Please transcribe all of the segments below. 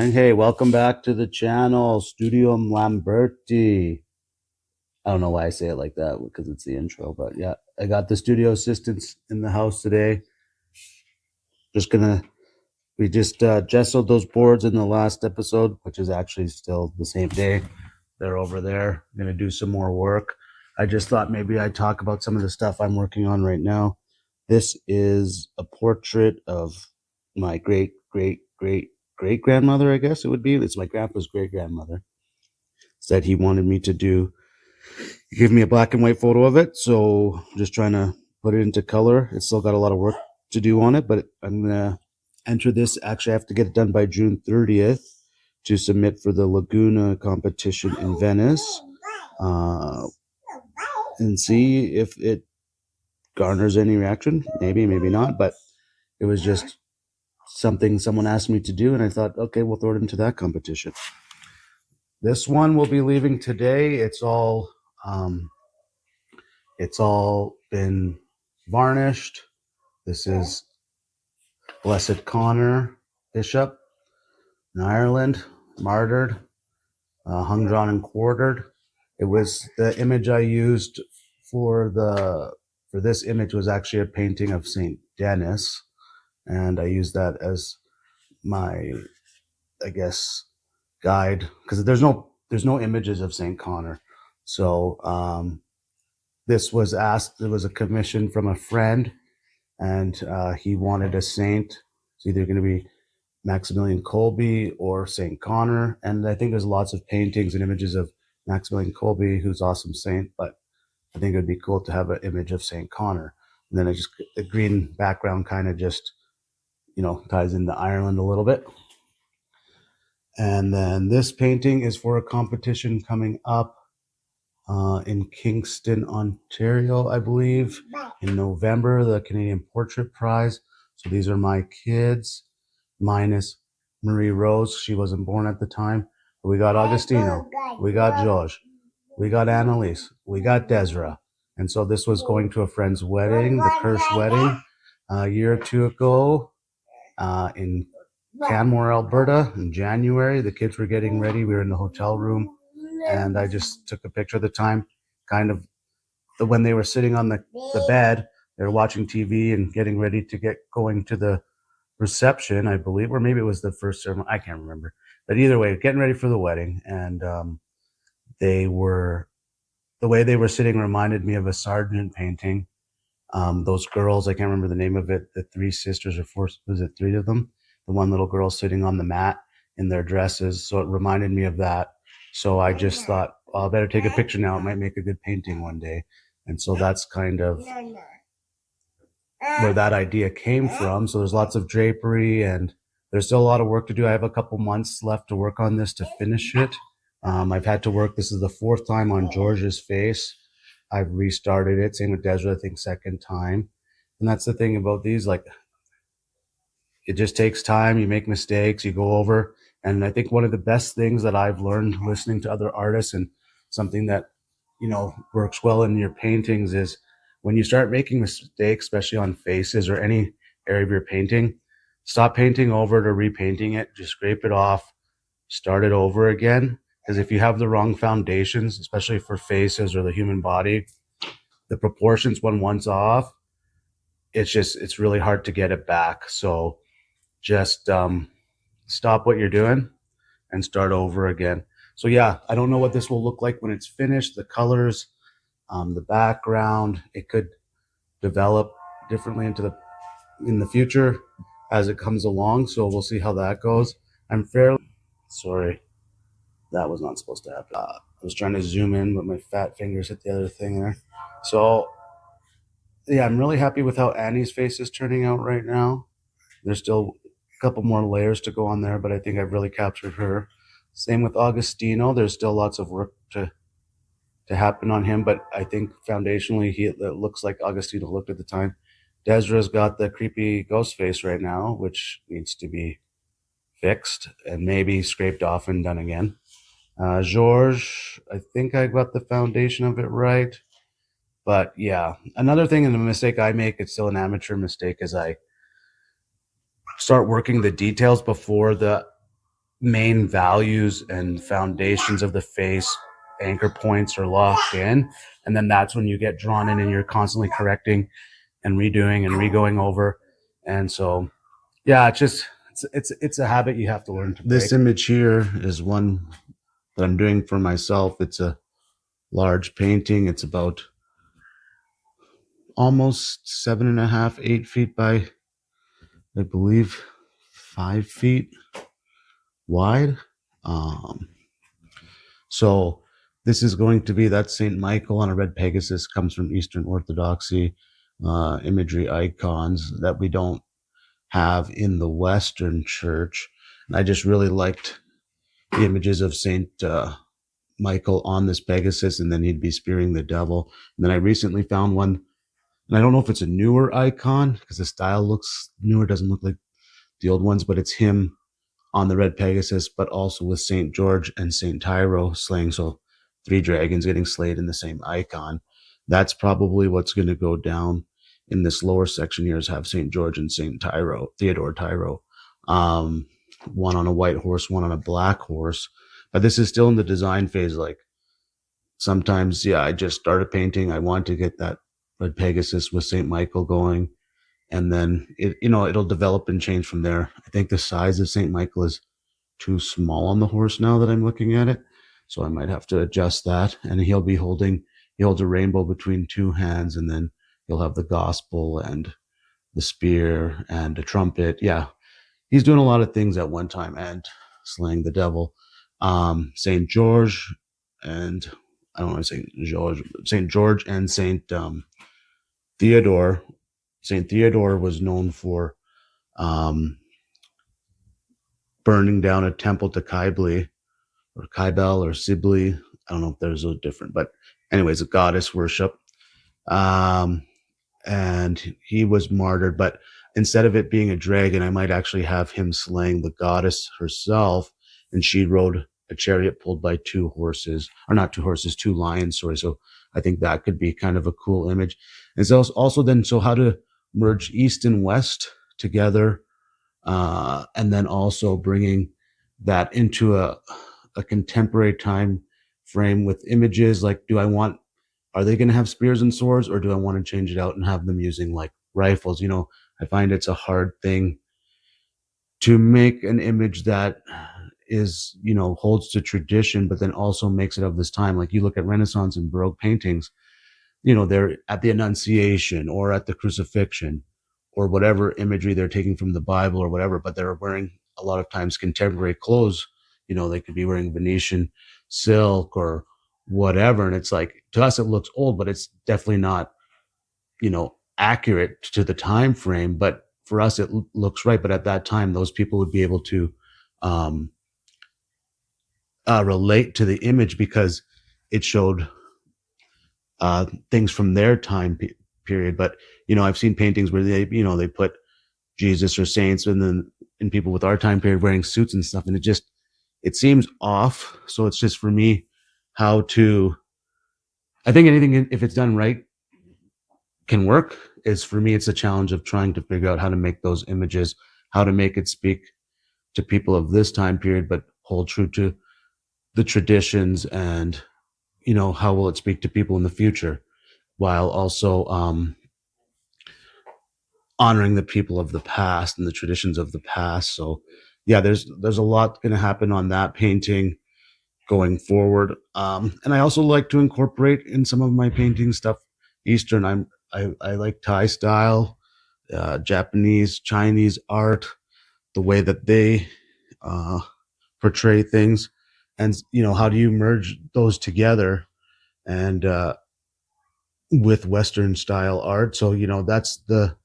And hey, welcome back to the channel, Studio Lamberti. I don't know why I say it like that because it's the intro, but yeah, I got the studio assistants in the house today. We just gessoed those boards in the last episode, which is actually still the same day. They're over there. I'm gonna do some more work. I just thought maybe I'd talk about some of the stuff I'm working on right now. This is a portrait of my great grandmother, I guess it would be. It's my grandpa's great grandmother. Said he wanted me to do. He gave me a black and white photo of it, so I'm just trying to put it into color. It's still got a lot of work to do on it, but I'm gonna enter this. Actually, I have to get it done by June 30th to submit for the Laguna competition in Venice, and see if it garners any reaction. Maybe, maybe not, but it was just something someone asked me to do, and I thought, okay, we'll throw it into that competition. This one will be leaving today. It's all been varnished. This is Blessed Connor Bishop in Ireland, martyred, hung, drawn, and quartered. It was the image I used for this image was actually a painting of Saint Denis, and I used that as my, I guess, guide because there's no images of Saint Connor. So this was asked. It was a commission from a friend, and he wanted a saint. It's either going to be Maximilian Kolbe or Saint Connor, and I think there's lots of paintings and images of Maximilian Kolbe, who's awesome saint, but I think it would be cool to have an image of Saint Connor. And then the green background kind of just, ties into Ireland a little bit. And then this painting is for a competition coming up in Kingston, Ontario, I believe, in November, the Canadian Portrait Prize. So these are my kids, minus Marie Rose. She wasn't born at the time. But we got Augustino, we got George, we got Annalise, we got Desra. And so this was going to a friend's wedding, the Kirsch wedding, a year or two ago in Canmore, Alberta, in January. The kids were getting ready. We were in the hotel room, and I just took a picture of the time, kind of when they were sitting on the bed. They were watching TV and getting ready to get going to the reception, I believe, or maybe it was the first ceremony. I can't remember. But either way, getting ready for the wedding, and the way they were sitting reminded me of a Sargent painting. Those girls, I can't remember the name of it, the three sisters or four, was it three of them? The one little girl sitting on the mat in their dresses. So it reminded me of that. So I just thought, well, I better take a picture now. It might make a good painting one day. And so that's kind of where that idea came from. So there's lots of drapery and there's still a lot of work to do. I have a couple months left to work on this to finish it. I've had to work, this is the fourth time on George's face. I've restarted it. Same with Desra, I think second time. And that's the thing about these, like, it just takes time. You make mistakes, you go over. And I think one of the best things that I've learned listening to other artists, and something that, works well in your paintings, is when you start making mistakes, especially on faces or any area of your painting, stop painting over it or repainting it. Just scrape it off, start it over again. Because if you have the wrong foundations, especially for faces or the human body, the proportions when one's off, it's really hard to get it back. So just stop what you're doing and start over again. So yeah, I don't know what this will look like when it's finished. The colors, the background, it could develop differently in the future as it comes along. So we'll see how that goes. Sorry, that was not supposed to happen. I was trying to zoom in, but my fat fingers hit the other thing there. So yeah, I'm really happy with how Annie's face is turning out right now. There's still a couple more layers to go on there, but I think I've really captured her. Same with Augustino. There's still lots of work to happen on him, but I think foundationally it looks like Augustino looked at the time. Desra's got the creepy ghost face right now, which needs to be fixed and maybe scraped off and done again. George, I think I got the foundation of it right. But yeah, another thing and the mistake I make, it's still an amateur mistake, is I start working the details before the main values and foundations of the face, anchor points are locked in, and then that's when you get drawn in and you're constantly correcting and redoing and re-going over. And so yeah, it's a habit you have to learn to break. This image here is one that I'm doing for myself. It's a large painting. It's about almost 7.5, 8 feet by, I believe, 5 feet wide. So this is going to be, that's Saint Michael on a red Pegasus, comes from Eastern Orthodoxy imagery icons that we don't have in the Western Church. And I just really liked the images of Saint Michael on this Pegasus, and then he'd be spearing the devil. And then I recently found one, and I don't know if it's a newer icon because the style looks newer, doesn't look like the old ones, but it's him on the red Pegasus, but also with Saint George and Saint Tyro slaying. So 3 dragons getting slayed in the same icon. That's probably what's going to go down in this lower section here, is have Saint George and Saint Tyro, Theodore Tyro, one on a white horse, one on a black horse. But this is still in the design phase. Like sometimes, yeah, I just started painting. I want to get that red Pegasus with Saint Michael going, and then it'll develop and change from there. I think the size of Saint Michael is too small on the horse now that I'm looking at it, so I might have to adjust that. And he holds a rainbow between 2 hands, and then he'll have the gospel and the spear and a trumpet. Yeah, he's doing a lot of things at one time and slaying the devil. Saint George and I don't want to say George, Saint George and Saint Theodore. Saint Theodore was known for burning down a temple to Cybele or Sibylle. I don't know if there's a different, but anyways, a goddess worship. And he was martyred, but instead of it being a dragon, I might actually have him slaying the goddess herself, and she rode a chariot pulled by 2 horses, or not 2 horses, 2 lions, sorry. So I think that could be kind of a cool image. And so also then, so how to merge East and West together, and then also bringing that into a contemporary time frame with images. Like, are they going to have spears and swords, or do I want to change it out and have them using like rifles? I find it's a hard thing to make an image that is, holds to tradition, but then also makes it of this time. Like you look at Renaissance and Baroque paintings, they're at the Annunciation or at the Crucifixion or whatever imagery they're taking from the Bible or whatever, but they're wearing a lot of times contemporary clothes. They could be wearing Venetian silk or whatever. And it's like, to us, it looks old, but it's definitely not, accurate to the time frame. But for us, it looks right. But at that time, those people would be able to relate to the image because it showed things from their time period. But, I've seen paintings where they put Jesus or saints and people with our time period wearing suits and stuff. And it seems off. So it's just for me, I think anything, if it's done right, can work. For me, it's a challenge of trying to figure out how to make those images, how to make it speak to people of this time period, but hold true to the traditions, and, how will it speak to people in the future, while also honoring the people of the past and the traditions of the past. So yeah, there's a lot going to happen on that painting going forward. And I also like to incorporate in some of my painting stuff Eastern. I like Thai style, Japanese, Chinese art, the way that they portray things, and how do you merge those together and with Western style art? So that's the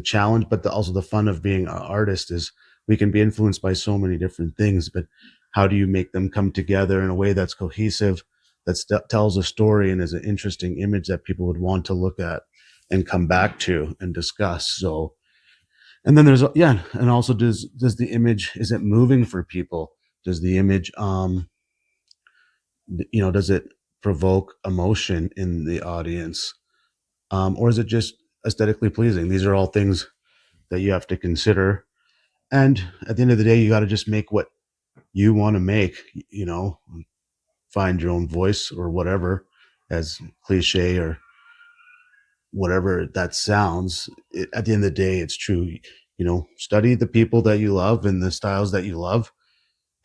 challenge, but also the fun of being an artist is we can be influenced by so many different things, but how do you make them come together in a way that's cohesive, that tells a story and is an interesting image that people would want to look at and come back to and discuss? So, and then there's, and also does the image, is it moving for people? Does the image, does it provoke emotion in the audience? Or is it just aesthetically pleasing? These are all things that you have to consider. And at the end of the day, you got to just make what you want to make, you know, find your own voice or whatever, as cliche or whatever that sounds. At the end of the day, it's true. You know, study the people that you love and the styles that you love,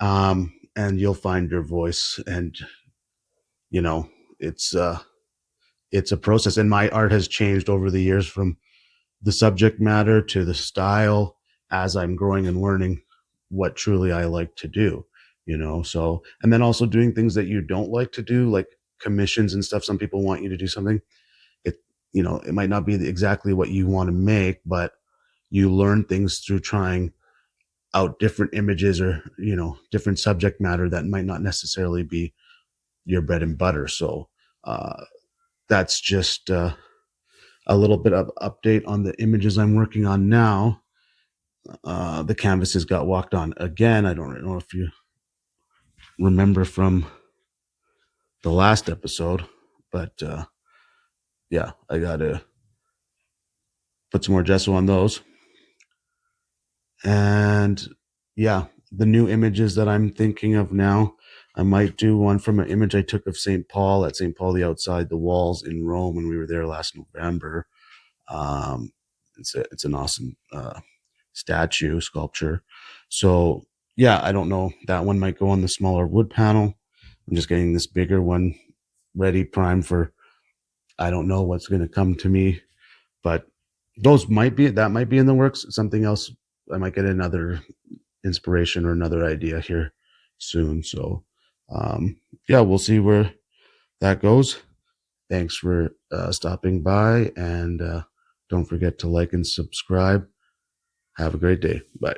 and you'll find your voice. And you know, it's uh it's a process, and my art has changed over the years from the subject matter to the style as I'm growing and learning what truly I like to do, you know. So, and then also doing things that you don't like to do, like commissions and stuff. Some people want you to do something. It, you know, it might not be exactly what you want to make, but you learn things through trying out different images or, you know, different subject matter that might not necessarily be your bread and butter. So, that's just a little bit of update on the images I'm working on now. The canvases got walked on again. I don't know if you remember from the last episode, but yeah, I got to put some more gesso on those. And yeah, the new images that I'm thinking of now, I might do one from an image I took of St. Paul at St. Paul the Outside the Walls in Rome when we were there last November. Um, it's an awesome statue sculpture. So yeah, I don't know. That one might go on the smaller wood panel. I'm just getting this bigger one ready, prime for, I don't know what's going to come to me, but that might be in the works. Something else, I might get another inspiration or another idea here soon. So yeah, we'll see where that goes. Thanks for stopping by, and don't forget to like and subscribe. Have a great day. Bye.